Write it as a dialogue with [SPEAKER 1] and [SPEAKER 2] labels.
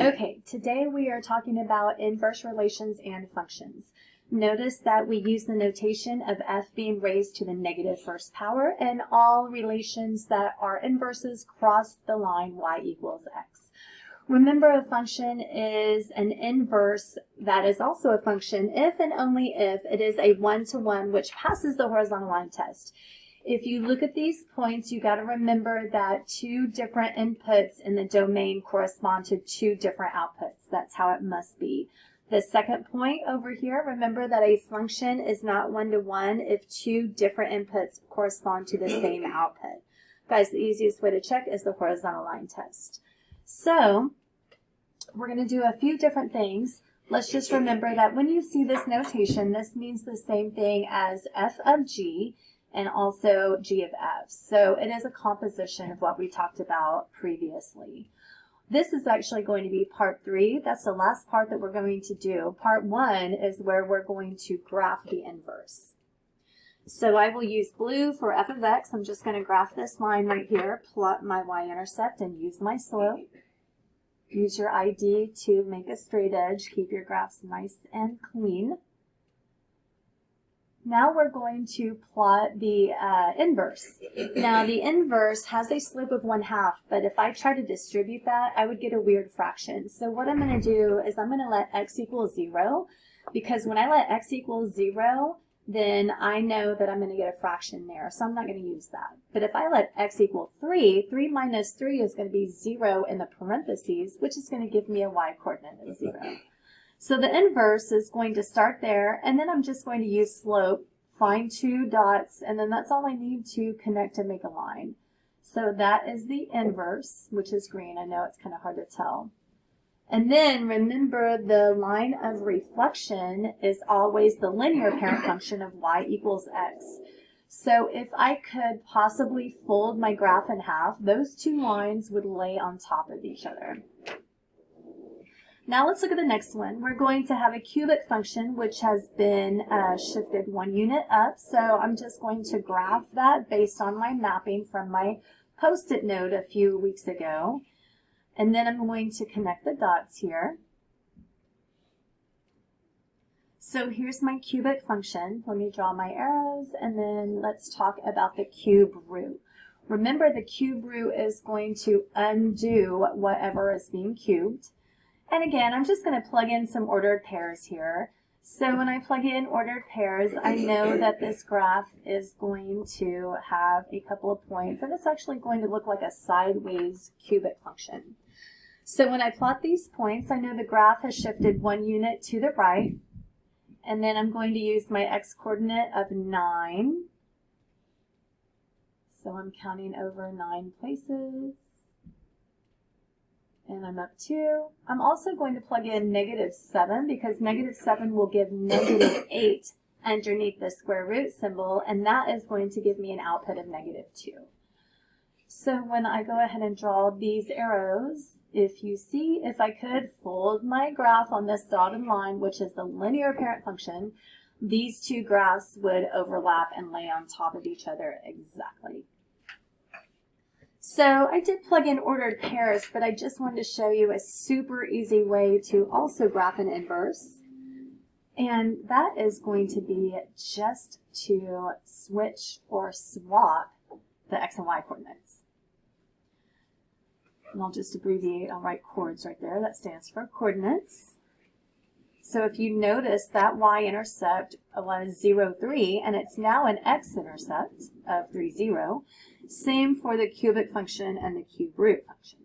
[SPEAKER 1] Okay, today we are talking about inverse relations and functions. Notice that we use the notation of f being raised to the negative first power, and all relations that are inverses cross the line y equals x. Remember, a function is an inverse that is also a function if and only if it is a one-to-one which passes the horizontal line test. If you look at these points, you got to remember that two different inputs in the domain correspond to two different outputs. That's how it must be. The second point over here, remember that a function is not one-to-one if two different inputs correspond to the same output. Guys, the easiest way to check is the horizontal line test. So, we're going to do a few different things. Let's just remember that when you see this notation, this means the same thing as f of g and also g of f. So it is a composition of what we talked about previously. This is actually going to be part 3. That's the last part that we're going to do. Part 1 is where we're going to graph the inverse. So I will use blue for f of x. I'm just going to graph this line right here, plot my y-intercept, and use my slope. Use your ID to make a straight edge. Keep your graphs nice and clean. Now we're going to plot the inverse. Now the inverse has a slope of 1/2, but if I try to distribute that, I would get a weird fraction. So what I'm going to do is I'm going to let x equal 0, because when I let x equal 0, then I know that I'm going to get a fraction there, so I'm not going to use that. But if I let x equal 3, 3 minus 3 is going to be 0 in the parentheses, which is going to give me a y-coordinate of 0. So the inverse is going to start there, and then I'm just going to use slope, find 2 dots, and then that's all I need to connect to make a line. So that is the inverse, which is green. I know it's kind of hard to tell. And then remember, the line of reflection is always the linear parent function of y equals x. So if I could possibly fold my graph in half, those two lines would lay on top of each other. Now let's look at the next one. We're going to have a cubic function which has been shifted 1 unit up. So I'm just going to graph that based on my mapping from my post-it note a few weeks ago. And then I'm going to connect the dots here. So here's my cubic function. Let me draw my arrows, and then let's talk about the cube root. Remember, the cube root is going to undo whatever is being cubed. And again, I'm just going to plug in some ordered pairs here. So when I plug in ordered pairs, I know that this graph is going to have a couple of points, and it's actually going to look like a sideways cubic function. So when I plot these points, I know the graph has shifted 1 unit to the right, and then I'm going to use my x-coordinate of 9. So I'm counting over 9 places. And I'm up 2. I'm also going to plug in -7 because -7 will give -8 underneath the square root symbol, and that is going to give me an output of -2. So when I go ahead and draw these arrows, if I could fold my graph on this dotted line, which is the linear parent function, these two graphs would overlap and lay on top of each other exactly. So I did plug in ordered pairs, but I just wanted to show you a super easy way to also graph an inverse. And that is going to be just to switch or swap the x and y coordinates. And I'll just abbreviate, I'll write chords right there. That stands for coordinates. So if you notice, that y-intercept was 0, 3, and it's now an x-intercept of 3, 0. Same for the cubic function and the cube root function.